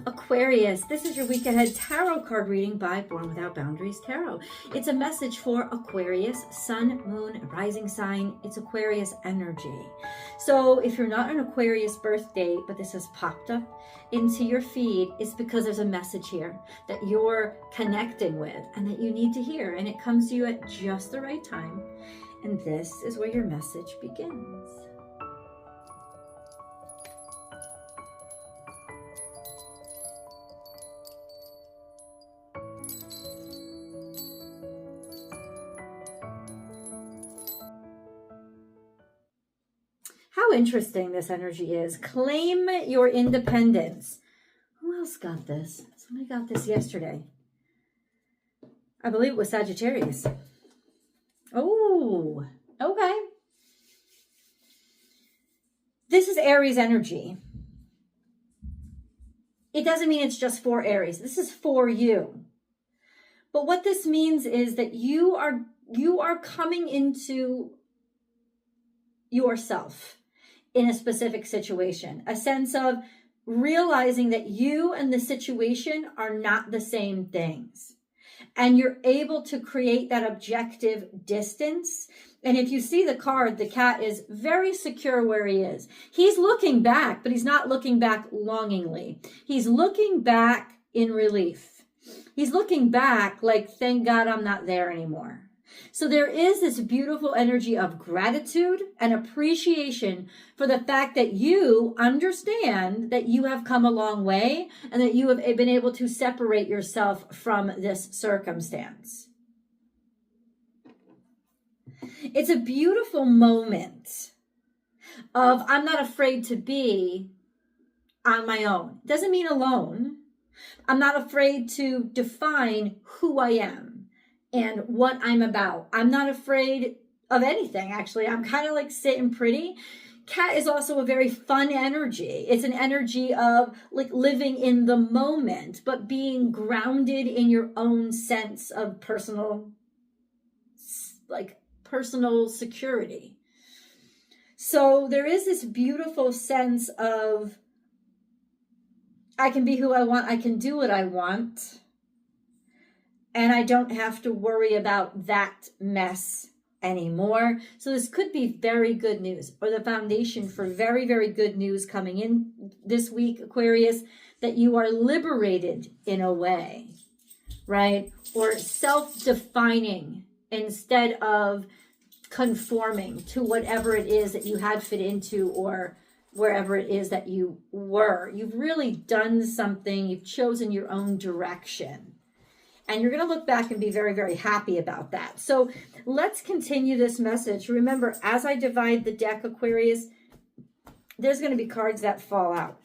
Aquarius, this is your week ahead tarot card reading by Born Without Boundaries Tarot. It's a message for Aquarius, sun, moon, rising sign. It's Aquarius energy. So if you're not an Aquarius birth date, but this has popped up into your feed, it's because there's a message here that you're connecting with and that you need to hear. And it comes to you at just the right time. And this is where your message begins. How interesting this energy is. Claim your independence. Who else got this? Somebody got this yesterday. I believe it was Sagittarius. Oh, okay. This is Aries energy. It doesn't mean it's just for Aries. This is for you. But what this means is that you are coming into yourself in a specific situation, a sense of realizing that you and the situation are not the same things. And you're able to create that objective distance. And if you see the card, the cat is very secure where he is. He's looking back, but he's not looking back longingly. He's looking back in relief. He's looking back like, thank God I'm not there anymore. So there is this beautiful energy of gratitude and appreciation for the fact that you understand that you have come a long way and that you have been able to separate yourself from this circumstance. It's a beautiful moment of I'm not afraid to be on my own. Doesn't mean alone. I'm not afraid to define who I am and what I'm about. I'm not afraid of anything, actually. I'm kind of like sitting pretty. Cat is also a very fun energy. It's an energy of like living in the moment, but being grounded in your own sense of personal security. So there is this beautiful sense of I can be who I want. I can do what I want. And I don't have to worry about that mess anymore. So this could be very good news, or the foundation for very, very good news coming in this week, Aquarius, that you are liberated in a way, right? Or self-defining instead of conforming to whatever it is that you had fit into or wherever it is that you were. You've really done something. You've chosen your own direction. And you're going to look back and be very, very happy about that. So let's continue this message. Remember, as I divide the deck, Aquarius, there's going to be cards that fall out.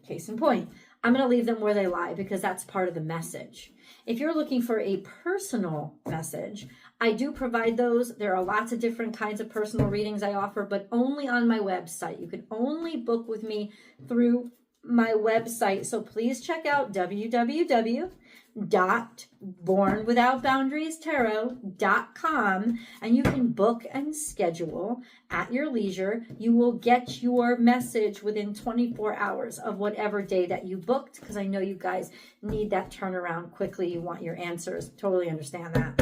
Case in point, I'm going to leave them where they lie because that's part of the message. If you're looking for a personal message, I do provide those. There are lots of different kinds of personal readings I offer, but only on my website. You can only book with me through my website. So please check out www.bornwithoutboundariestarot.com and you can book and schedule at your leisure. You will get your message within 24 hours of whatever day that you booked, because I know you guys need that turnaround quickly. You want your answers. Totally understand that.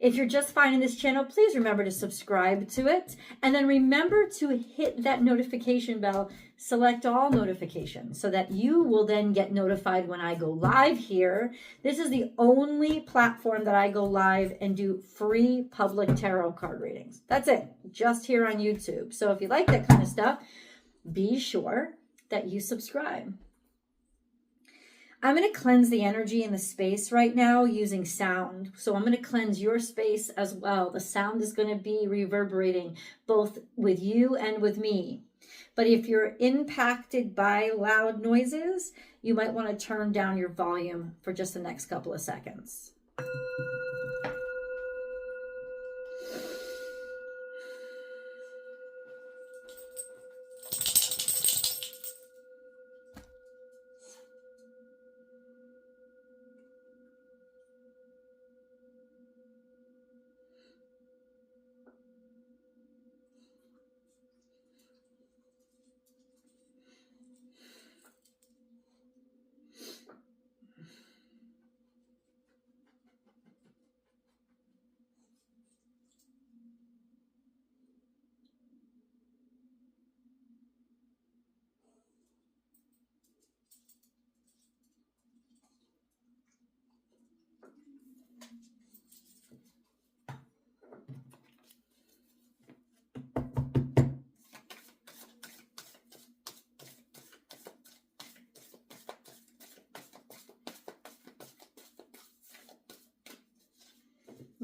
If you're just finding this channel, please remember to subscribe to it. And then remember to hit that notification bell, select all notifications so that you will then get notified when I go live here. This is the only platform that I go live and do free public tarot card readings. That's it, just here on YouTube. So if you like that kind of stuff, be sure that you subscribe. I'm going to cleanse the energy in the space right now using sound. So I'm going to cleanse your space as well. The sound is going to be reverberating both with you and with me. But if you're impacted by loud noises, you might want to turn down your volume for just the next couple of seconds.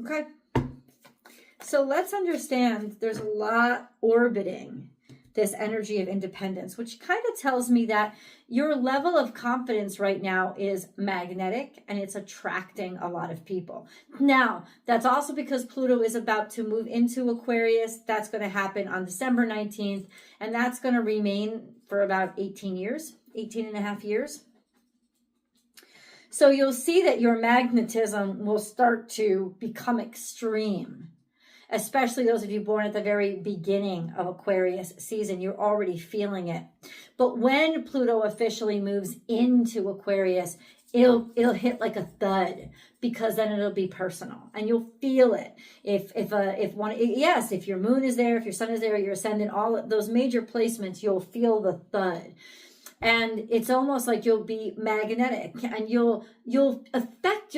Okay. So let's understand there's a lot orbiting this energy of independence, which kind of tells me that your level of confidence right now is magnetic and it's attracting a lot of people. Now, that's also because Pluto is about to move into Aquarius. That's going to happen on December 19th, and that's going to remain for about 18 and a half years. So you'll see that your magnetism will start to become extreme. Especially those of you born at the very beginning of Aquarius season, you're already feeling it. But when Pluto officially moves into Aquarius, it'll hit like a thud, because then it'll be personal and you'll feel it. If your moon is there, if your sun is there, your ascendant, all of those major placements, you'll feel the thud. And it's almost like you'll be magnetic, and you'll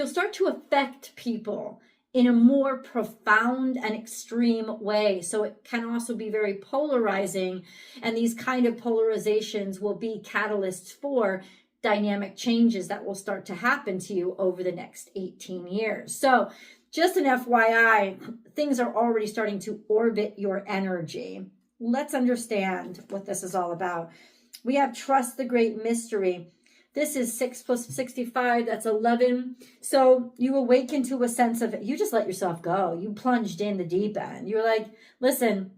start to affect people in a more profound and extreme way. So it can also be very polarizing. And these kind of polarizations will be catalysts for dynamic changes that will start to happen to you over the next 18 years. So just an FYI, things are already starting to orbit your energy. Let's understand what this is all about. We have trust the great mystery. This is 6 plus 65, that's 11. So you awaken to a sense of, you just let yourself go. You plunged in the deep end. You're like, listen,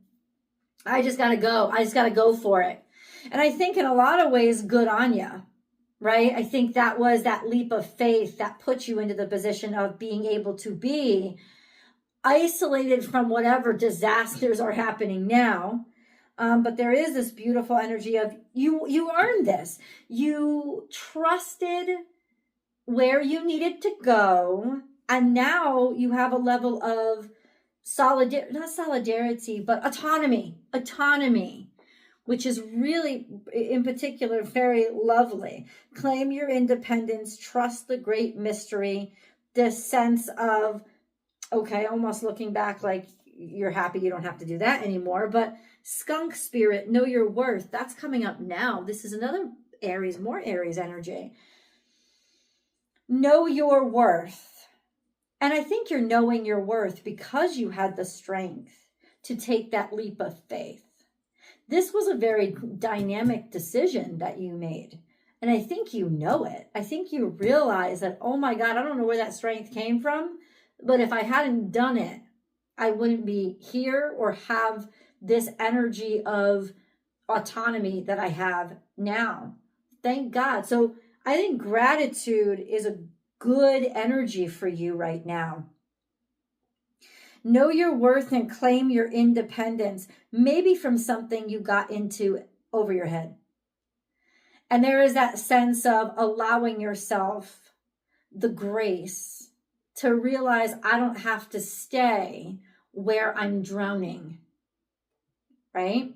I just got to go. I just got to go for it. And I think in a lot of ways, good on you, right? I think that was that leap of faith that put you into the position of being able to be isolated from whatever disasters are happening now. But there is this beautiful energy of you earned this. You trusted where you needed to go. And now you have a level of not solidarity, but autonomy, which is really, in particular, very lovely. Claim your independence, trust the great mystery, this sense of, okay, almost looking back like you're happy you don't have to do that anymore, but skunk spirit, know your worth. That's coming up now. This is another more Aries energy. Know your worth. And I think you're knowing your worth because you had the strength to take that leap of faith. This was a very dynamic decision that you made. And I think you know it. I think you realize that, oh my God, I don't know where that strength came from, but if I hadn't done it, I wouldn't be here or have this energy of autonomy that I have now. Thank God. So I think gratitude is a good energy for you right now. Know your worth and claim your independence, maybe from something you got into over your head. And there is that sense of allowing yourself the grace to realize I don't have to stay where I'm drowning. Right?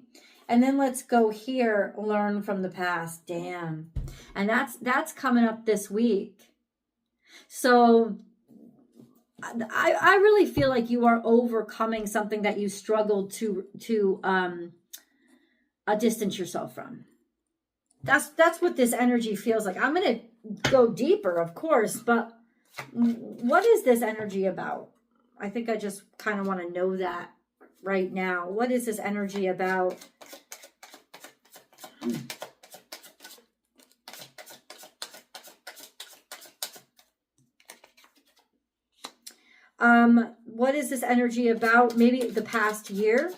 And then let's go here, learn from the past. Damn. And that's coming up this week. So I really feel like you are overcoming something that you struggled to distance yourself from. That's what this energy feels like. I'm going to go deeper, of course, but what is this energy about? I think I just kind of want to know that right now. What is this energy about? What is this energy about? Maybe the past year.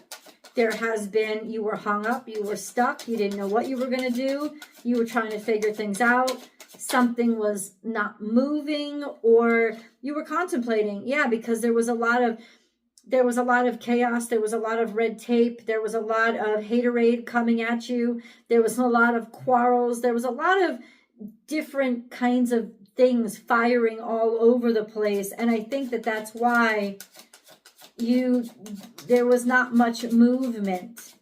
There has been, you were hung up, you were stuck, you didn't know what you were going to do, you were trying to figure things out, something was not moving, or you were contemplating. Yeah, because there was a lot of chaos, there was a lot of red tape, there was a lot of haterade coming at you, there was a lot of quarrels, there was a lot of different kinds of things firing all over the place. And I think that that's why there was not much movement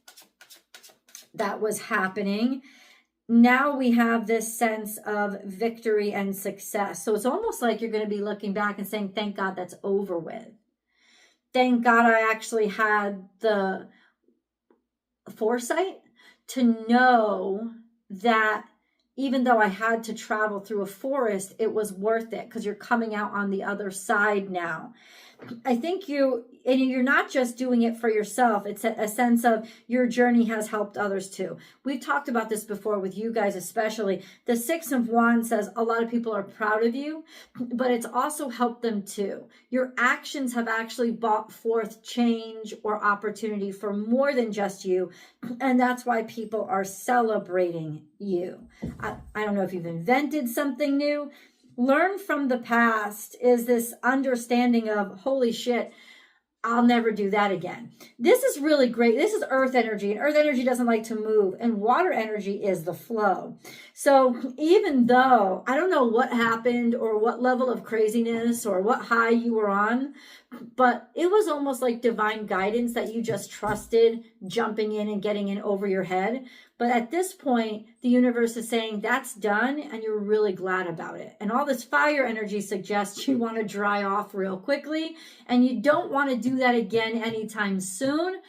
that was happening. Now we have this sense of victory and success. So it's almost like you're going to be looking back and saying, thank God that's over with. Thank God I actually had the foresight to know that even though I had to travel through a forest, it was worth it because you're coming out on the other side now. I think you're not just doing it for yourself. It's a sense of your journey has helped others too. We've talked about this before with you guys, especially. The Six of Wands says a lot of people are proud of you, but it's also helped them too. Your actions have actually brought forth change or opportunity for more than just you. And that's why people are celebrating you. I don't know if you've invented something new. Learn from the past is this understanding of, holy shit, I'll never do that again. This is really great. This is earth energy, and earth energy doesn't like to move, and water energy is the flow. So even though I don't know what happened or what level of craziness or what high you were on, but it was almost like divine guidance that you just trusted jumping in and getting in over your head. But at this point, the universe is saying that's done and you're really glad about it. And all this fire energy suggests you want to dry off real quickly and you don't want to do that again anytime soon.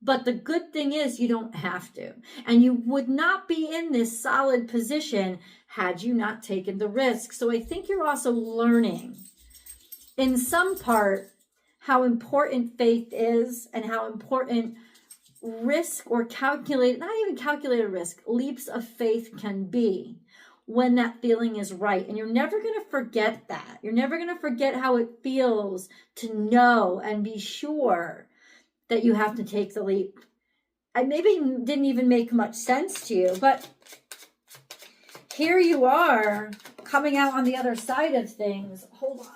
But the good thing is you don't have to. And you would not be in this solid position had you not taken the risk. So I think you're also learning in some part how important faith is and how important risk or calculated, not even calculated risk, leaps of faith can be when that feeling is right. And you're never going to forget that. You're never going to forget how it feels to know and be sure that you have to take the leap. I maybe didn't even make much sense to you, but here you are coming out on the other side of things. Hold on.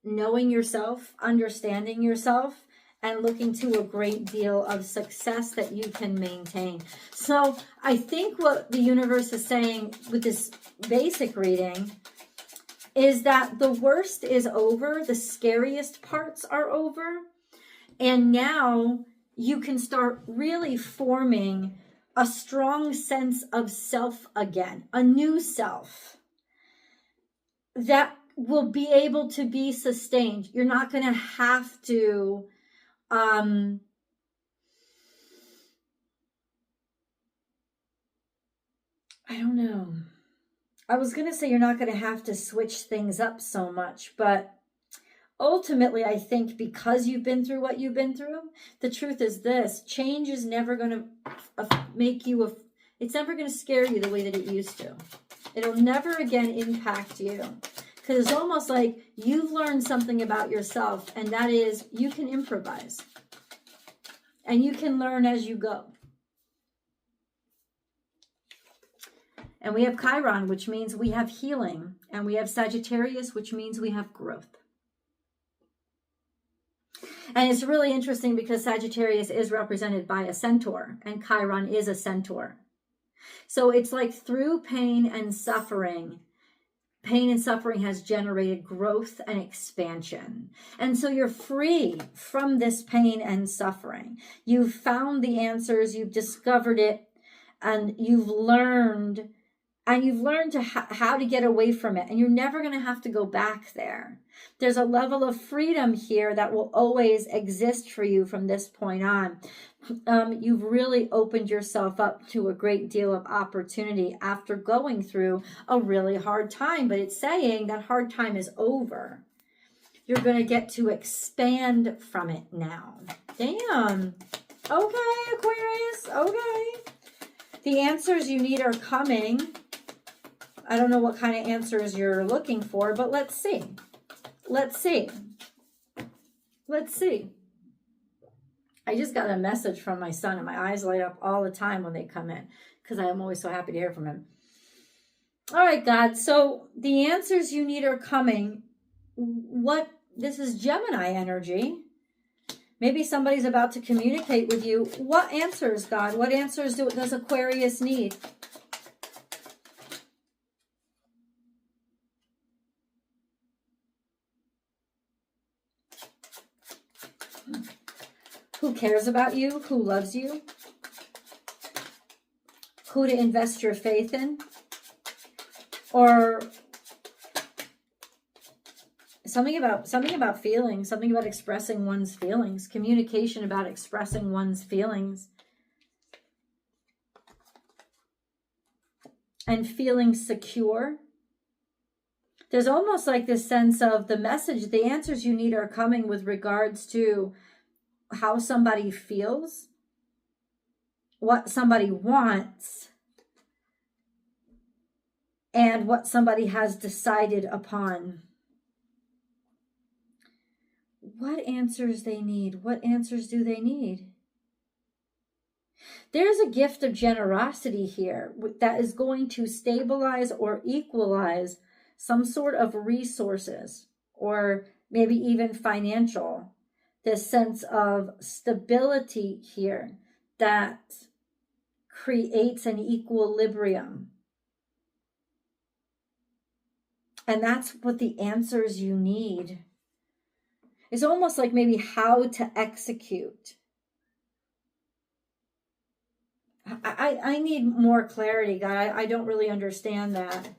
Knowing yourself, understanding yourself, and looking to a great deal of success that you can maintain. So I think what the universe is saying with this basic reading is that the worst is over, the scariest parts are over, and now you can start really forming a strong sense of self again, a new self that will be able to be sustained. You're not going to have to I don't know. I was going to say you're not going to have to switch things up so much, but ultimately I think because you've been through what you've been through, the truth is this: change is never going to make you it's never going to scare you the way that it used to. It'll never again impact you. Because it's almost like you've learned something about yourself, and that is you can improvise. And you can learn as you go. And we have Chiron, which means we have healing. And we have Sagittarius, which means we have growth. And it's really interesting because Sagittarius is represented by a centaur, and Chiron is a centaur. So it's like through pain and suffering has generated growth and expansion. And so you're free from this pain and suffering. You've found the answers, you've discovered it, and you've learned to how to get away from it. And you're never going to have to go back there. There's a level of freedom here that will always exist for you from this point on. You've really opened yourself up to a great deal of opportunity after going through a really hard time. But it's saying that hard time is over. You're going to get to expand from it now. Damn. Okay, Aquarius. Okay. The answers you need are coming. I don't know what kind of answers you're looking for, but let's see. Let's see. Let's see. I just got a message from my son, and my eyes light up all the time when they come in because I am always so happy to hear from him. All right, God. So the answers you need are coming. This is Gemini energy. Maybe somebody's about to communicate with you. What answers, God? What answers does Aquarius need? Who cares about you? Who loves you? Who to invest your faith in? Or something about feelings, something about expressing one's feelings, communication about expressing one's feelings. And feeling secure There's almost like this sense of the message, the answers you need are coming with regards to how somebody feels, what somebody wants, and what somebody has decided upon. What answers they need? What answers do they need? There's a gift of generosity here that is going to stabilize or equalize some sort of resources, or maybe even financial. This sense of stability here that creates an equilibrium. And that's what the answers you need. It's almost like maybe how to execute. I need more clarity, God. I don't really understand that.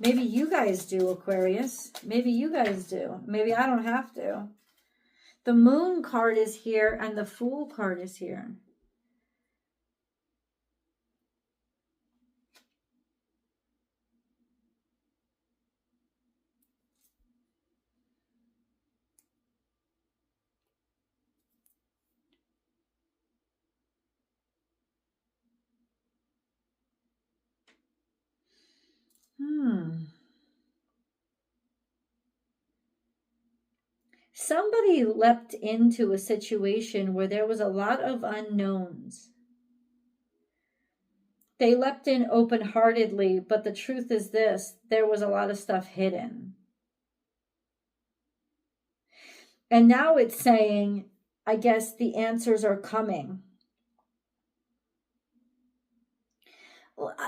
Maybe you guys do, Aquarius. Maybe you guys do. Maybe I don't have to. The Moon card is here and the Fool card is here. Somebody leapt into a situation where there was a lot of unknowns. They leapt in open-heartedly, but the truth is this, there was a lot of stuff hidden. And now it's saying, I guess the answers are coming.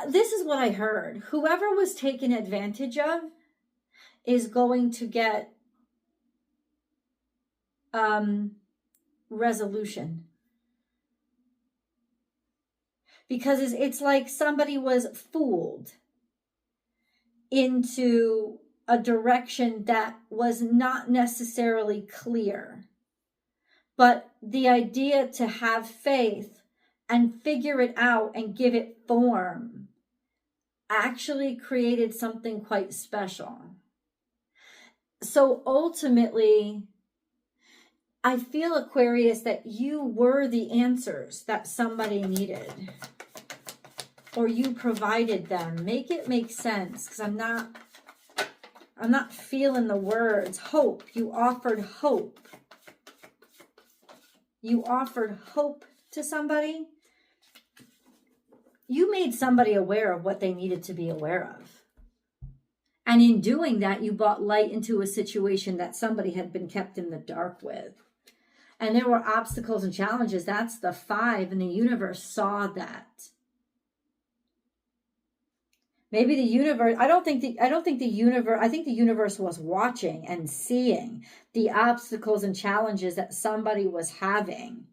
This is what I heard. Whoever was taken advantage of is going to get resolution. Because it's like somebody was fooled into a direction that was not necessarily clear. But the idea to have faith and figure it out and give it form actually created something quite special. So ultimately, I feel, Aquarius, that you were the answers that somebody needed, or you provided them. Make it make sense, because I'm not feeling the words. Hope. You offered hope. You offered hope to somebody. You made somebody aware of what they needed to be aware of. And in doing that, you brought light into a situation that somebody had been kept in the dark with. And there were obstacles and challenges. That's the 5, and the universe saw that. Maybe the universe, I think the universe was watching and seeing the obstacles and challenges that somebody was having,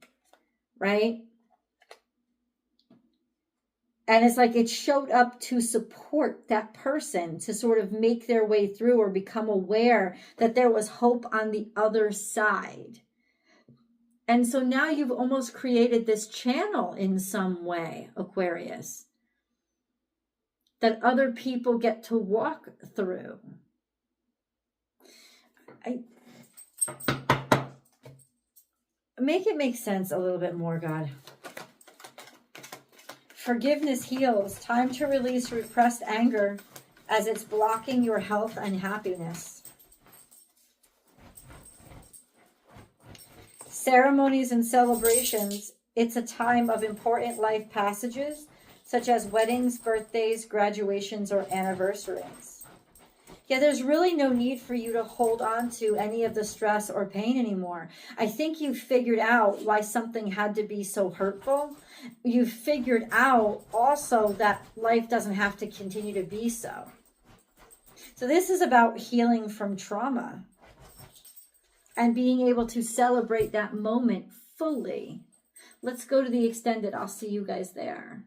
right? And it's like it showed up to support that person to sort of make their way through or become aware that there was hope on the other side. And so now you've almost created this channel in some way, Aquarius, that other people get to walk through. Make it make sense a little bit more, God. Forgiveness heals. Time to release repressed anger as it's blocking your health and happiness. Ceremonies and celebrations. It's a time of important life passages, such as weddings, birthdays, graduations, or anniversaries. Yeah, there's really no need for you to hold on to any of the stress or pain anymore. I think you figured out why something had to be so hurtful. You figured out also that life doesn't have to continue to be so. So this is about healing from trauma and being able to celebrate that moment fully. Let's go to the extended. I'll see you guys there.